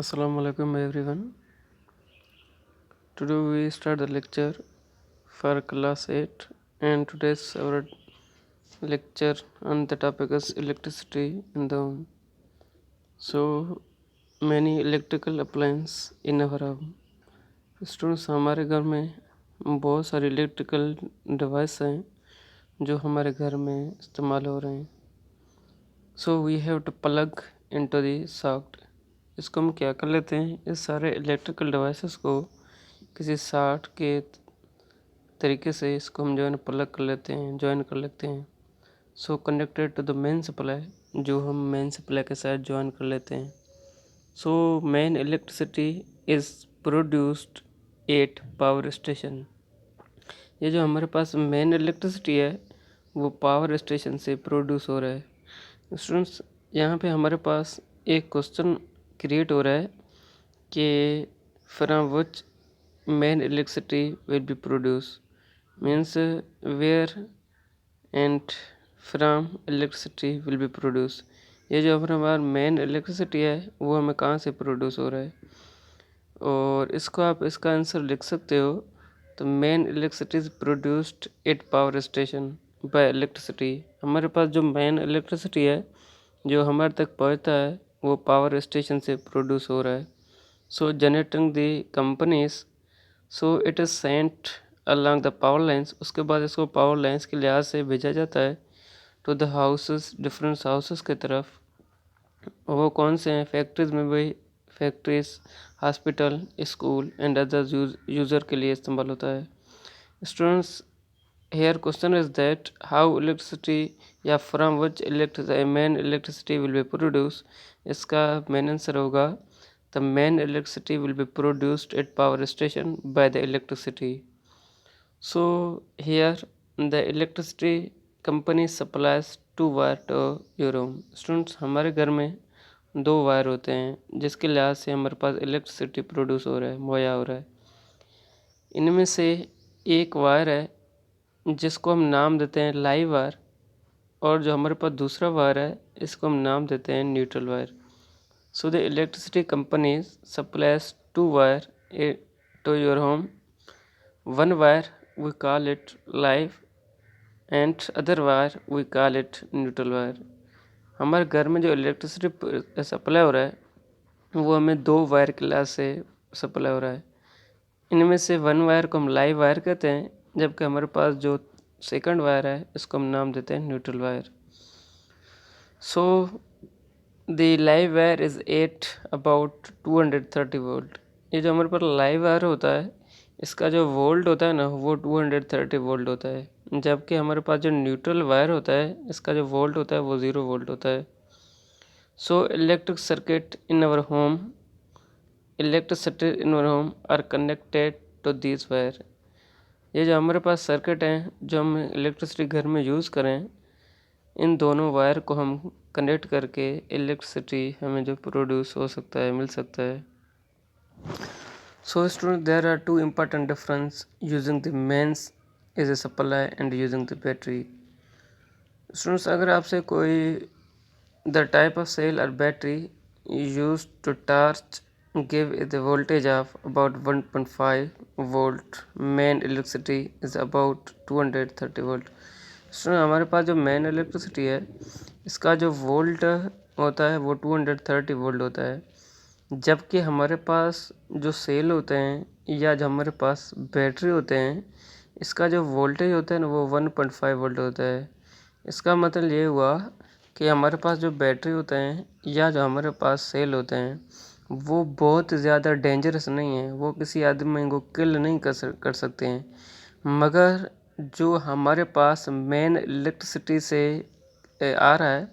Assalamu alaikum everyone. Today we start the lecture for class 8 and today's our lecture on the topic is electricity in the home. So many electrical appliances in our home. Students हमारे घर में बहुत सारे electrical device हैं जो हमारे घर में इस्तेमाल हो रहे हैं. So we have to plug into the socket. इसको हम क्या कर लेते हैं, इस सारे इलेक्ट्रिकल डिवाइसेस को किसी सॉकेट के तरीके से इसको हम जो है प्लग कर लेते हैं, ज्वाइन कर लेते हैं. So connected to the main supply, जो हम मेन सप्लाई के साथ ज्वाइन कर लेते हैं. So main electricity is produced at power station. ये जो हमारे पास मेन इलेक्ट्रिसिटी है वो पावर स्टेशन से प्रोड्यूस हो रहा है. स्टूडेंट्स यहाँ पे हमारे पास एक क्वेश्चन क्रिएट हो रहा है कि from which main electricity will be produce, means where and from electricity will be produce. ये जो हमारा मेन इलेक्ट्रिसिटी है वो हमें कहाँ से प्रोड्यूस हो रहा है, और इसको आप इसका आंसर लिख सकते हो. तो main electricity is produced at power station bye electricity. हमारे पास जो मेन इलेक्ट्रिसिटी है जो हमारे तक पहुंचता है वो पावर स्टेशन से प्रोड्यूस हो रहा है. So generating the companies, so it is sent along the power lines. उसके बाद इसको पावर लाइन्स के लिहाज से भेजा जाता है to the houses, different houses की तरफ. वो कौन से हैं, फैक्ट्रीज में भी, factories, hospital, school and other user के लिए इस्तेमाल होता है. Students here question is that how electricity या from which main electricity will be produced. इसका main answer होगा the main electricity will be produced at power station by the electricity. So here the electricity company supplies two wire to your room. Students हमारे घर में दो wire होते हैं जिसके लिहाज से हमारे पास इलेक्ट्रिसिटी प्रोड्यूस हो रहा है, मुहैया हो रहा है. इनमें से एक वायर है जिसको हम नाम देते हैं लाइव वायर, और जो हमारे पास दूसरा वायर है इसको हम नाम देते हैं neutral wire. So the electricity company supplies two wire to your home. One wire we call it live and other wire we call it neutral wire. हमारे घर में जो इलेक्ट्रिसिटी सप्लाई हो रहा है वो हमें दो वायर के लिहाज से सप्लाई हो रहा है. इनमें से वन वायर को हम लाइव वायर कहते हैं, जबकि हमारे पास जो सेकंड वायर है इसको हम नाम देते हैं neutral wire. So the live wire is at about 230 volt. ये जो हमारे पास लाइव वायर होता है इसका जो वोल्ट होता है ना वो 230 वोल्ट होता है, जबकि हमारे पास जो न्यूट्रल वायर होता है इसका जो वोल्ट होता है वो 0 वोल्ट होता है. So electric circuit in our home, electricity in our home are connected to this wire. ये जो हमारे पास सर्किट हैं जो हम इलेक्ट्रिसिटी घर में यूज़ करें, इन दोनों वायर को हम कनेक्ट करके इलेक्ट्रिसिटी हमें जो प्रोड्यूस हो सकता है, मिल सकता है. So student there are two important difference using the mains as a supply and using the battery. Students अगर आपसे कोई द टाइप ऑफ सेल और battery use to torch give the voltage of about 1.5 volt, main electricity is about 230 volt. So हमारे पास जो main electricity है इसका जो volt होता है वो 230 वोल्ट होता है, जबकि हमारे पास जो सेल होते हैं या जो हमारे पास बैटरी होते हैं इसका जो वोल्टेज होता है ना वो 1.5 वोल्ट होता है. इसका मतलब ये हुआ कि हमारे पास जो बैटरी होते हैं या जो हमारे पास सेल होते हैं वो बहुत ज़्यादा डेंजरस नहीं है, वो किसी आदमी को किल नहीं कर सकते हैं. मगर जो हमारे पास मेन इलेक्ट्रिसिटी से आ रहा है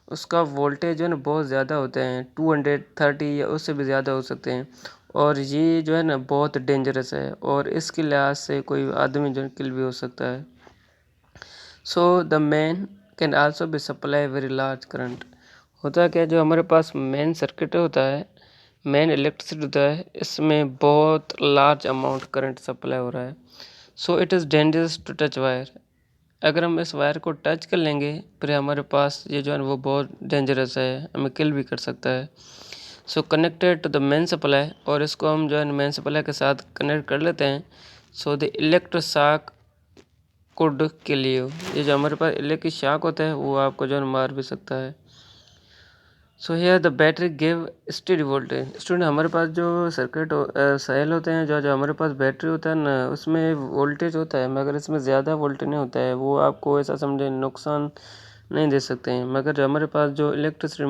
उसका वोल्टेज जो है ना बहुत ज़्यादा होते हैं, 230 या उससे भी ज़्यादा हो सकते हैं, और ये जो है ना बहुत डेंजरस है और इसके लिहाज से कोई आदमी जो है किल भी हो सकता है. So the main can also be supply very large current. होता क्या, जो हमारे पास मेन सर्किट होता है, मेन इलेक्ट्रिसिटी होता है, इसमें बहुत लार्ज अमाउंट करंट सप्लाई हो रहा है. So it is dangerous to touch wire. अगर हम इस वायर को टच कर लेंगे फिर हमारे पास ये जो है वो बहुत डेंजरस है, हमें किल भी कर सकता है. So connected to the main supply, और इसको हम जो है मेन सप्लाई के साथ कनेक्ट कर लेते हैं। So the electroshock could kill you, ये जो हमारे पास इलेक्ट्रिक शॉक होता है वो आपको जो है मार भी सकता है। So here the battery give steady voltage. Student हमारे पास जो सर्किट सेल होते हैं, जो जो हमारे पास बैटरी होता है ना, उसमें वोल्टेज होता है, मगर इसमें ज़्यादा वोल्टेज नहीं होता है, वो आपको ऐसा समझे नुकसान नहीं दे सकते हैं। मगर जो हमारे पास जो इलेक्ट्रिसिटी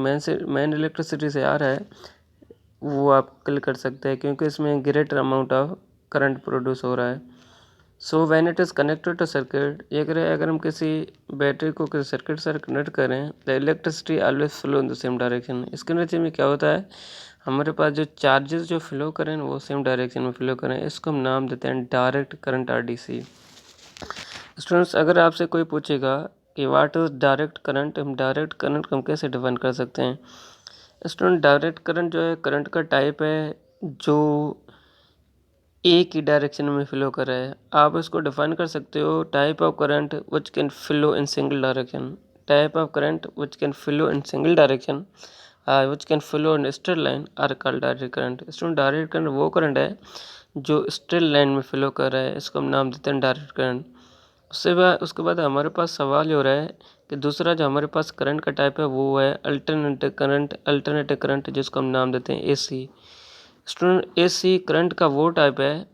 मेन इलेक्ट्रिसिटी से आ रहा है वो आप किल कर सकते हैं, क्योंकि इसमें greater amount of current produce हो रहा है। So when it is connected to circuit, ये करें अगर हम किसी बैटरी को किसी सर्किट से कनेक्ट करें, the electricity always flow in the same direction. इसके नतीजे में क्या होता है, हमारे पास जो चार्जेस जो फ्लो करें वो सेम डायरेक्शन में फ्लो करें। इसको हम नाम देते हैं डायरेक्ट करंट RDC। स्टूडेंट्स अगर आपसे कोई पूछेगा कि व्हाट इज़ डायरेक्ट करंट, हम डायरेक्ट करंट हम कैसे डिफाइन कर सकते हैं। स्टूडेंट डायरेक्ट करंट जो है करंट का टाइप है जो एक ही डायरेक्शन में फ्लो कर रहा है। आप इसको डिफाइन कर सकते हो type of current which can flow in single direction. Type of current which can flow in single direction which can flow in straight line are called direct current. Student direct current वो current है जो straight line में flow कर रहा है, इसको हम नाम देते हैं डायरेक्ट करंट। उसके बाद हमारे पास सवाल ये हो रहा है कि दूसरा जो हमारे पास करंट का टाइप है वो है अल्टरनेटिव करंट, जिसको हम नाम देते हैं AC। स्टूडेंट AC करंट का वो टाइप है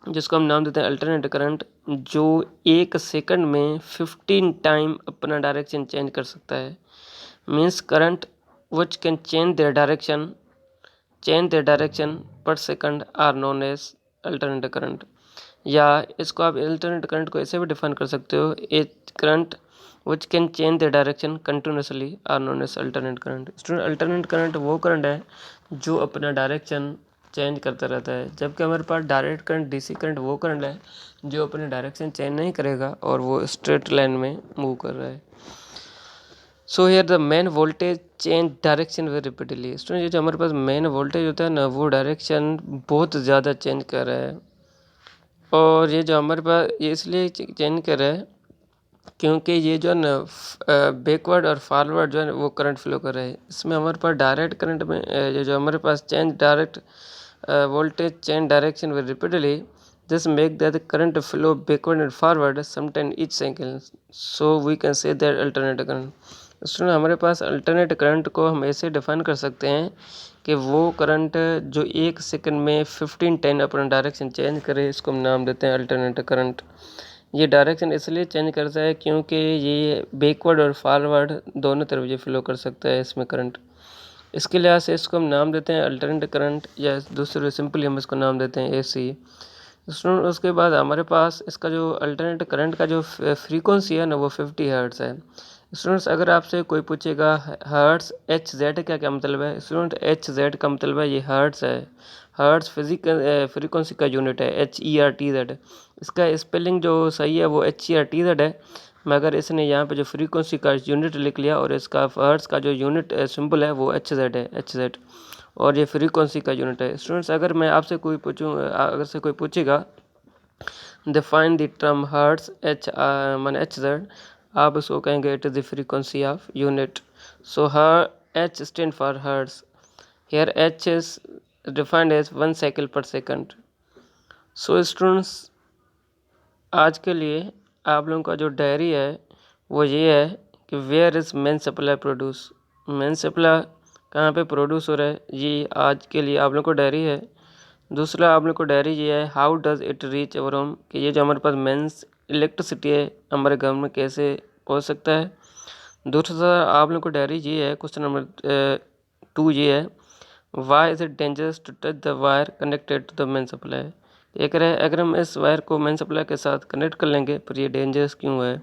जिसको हम नाम देते हैं अल्टरनेटिव करंट, जो 1 सेकंड में 15 टाइम अपना डायरेक्शन चेंज कर सकता है। Means current which can change their direction per second are known as alternative current. या इसको आप अल्टरनेटिव करंट को ऐसे भी डिफाइन कर सकते हो, a current which can change the direction continuously are known as alternate current. Student alternate current वो करंट है जो अपना डायरेक्शन चेंज करता रहता है, जबकि हमारे पास डायरेक्ट करंट DC करंट वो करंट है जो अपने डायरेक्शन चेंज नहीं करेगा और वो स्ट्रेट लाइन में मूव कर रहा है। So here the main voltage change direction very repeatedly. Student ये जो हमारे पास मेन वोल्टेज होता है ना, वो डायरेक्शन बहुत ज़्यादा चेंज कर रहा है, और ये जो हमारे पास ये इसलिए चेंज कर रहा है क्योंकि ये जो है ना बैकवर्ड और फॉरवर्ड जो है वो करंट फ्लो कर रहा है। इसमें हमारे पास डायरेक्ट करंट में ये जो हमारे पास change direct voltage change direction very repeatedly. This make that the current flow backward and forward sometime each cycle. So we can say that alternate current. Student हमारे पास अल्टरनेट करंट को हम ऐसे define कर सकते हैं कि वो करंट जो 1 सेकंड में 15 टाइम अपना डायरेक्शन चेंज करे, इसको हम नाम देते हैं अल्टरनेट करंट। ये डायरेक्शन इसलिए चेंज करता है क्योंकि ये बैकवर्ड और फॉरवर्ड दोनों तरफ ये फ्लो कर सकता है इसमें करंट। इसके लिहाज से इसको हम नाम देते हैं अल्टरनेट करंट, या दूसरे सिंपली हम इसको नाम देते हैं AC। स्टूडेंट उसके बाद हमारे पास इसका जो अल्टरनेट करंट का जो फ्रीक्वेंसी है ना वो 50 हर्ट्ज़ है। स्टूडेंट्स अगर आपसे कोई पूछेगा हर्ट्ज़ HZ क्या क्या मतलब है, स्टूडेंट HZ का मतलब है ये हर्ट्ज़ है। हर्ट्ज़ फिजिकल फ्रीक्वेंसी का यूनिट है, HERTZ। इसका स्पेलिंग जो सही है वो HERTZ है, मगर इसने यहाँ पे जो फ्रीक्वेंसी का यूनिट लिख लिया और इसका हर्ट्ज़ का जो यूनिट सिंबल है वो HZ है, HZ, और ये फ्रीक्वेंसी का यूनिट है। स्टूडेंट्स अगर मैं आपसे कोई अगर से कोई पूछेगा डिफाइन द टर्म हर्ट्ज़ माने HZ, आप उसको कहेंगे it is the frequency of unit. So H stand for hertz. Here H is defined as 1 cycle per second. सो स्टूडेंट्स आज के लिए आप लोगों का जो डायरी है वो ये है कि where is main supply produce, main supply कहाँ पे प्रोड्यूस हो रहा है, ये आज के लिए आप लोगों को डायरी है। दूसरा आप लोग को डायरी ये है how does it reach our home, कि ये जो हमारे पास मेंस इलेक्ट्रिसिटी है हमारे घर में कैसे पहुंच सकता है। दूसरा आप लोग को डायरी ये है क्वेश्चन नंबर 2 ये है why is it dangerous to touch the wire connected to the main supply. एक है अगर हम इस वायर को मेन सप्लाई के साथ कनेक्ट कर लेंगे पर ये डेंजरस क्यों है।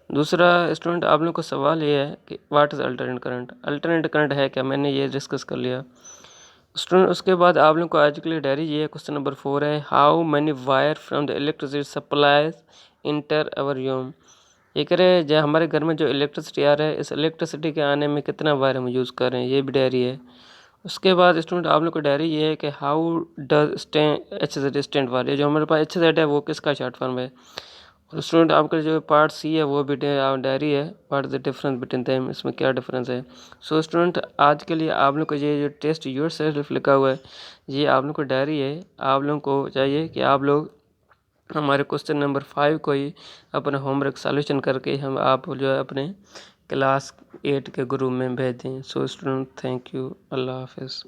दूसरा स्टूडेंट आप लोग को सवाल ये है कि what is alternate current, alternate current है क्या, मैंने ये डिस्कस कर लिया। स्टूडेंट उसके बाद आप लोग को आज के लिए डायरी ये है क्वेश्चन नंबर 4 है how many wire from the electricity supplies enter our यूम। ये कह रहे हैं जो हमारे घर में जो इलेक्ट्रिसिटी आ रहा है इस इलेक्ट्रिसिटी के आने में कितना वायर हम यूज़ कर रहे हैं, ये भी डायरी है। उसके बाद स्टूडेंट आप लोग को डायरी ये है कि how does HZ stand for, ये जो हमारे पास HZ है वो किसका शॉर्ट फॉर्म है। स्टूडेंट आपका जो पार्ट सी है वो भी डायरी है, what the difference between them, इसमें क्या डिफरेंस है। सो स्टूडेंट आज के लिए आप लोग को ये जो टेस्ट योरसेल्फ लिखा हुआ है ये आप लोग को डायरी है। आप लोगों को चाहिए कि आप लोग हमारे क्वेश्चन नंबर 5 को ही अपना होमवर्क सॉल्यूशन करके हम आप जो है अपने क्लास 8 के ग्रुप में भेज दें। सो स्टूडेंट थैंक यू, अल्लाह हाफिज़।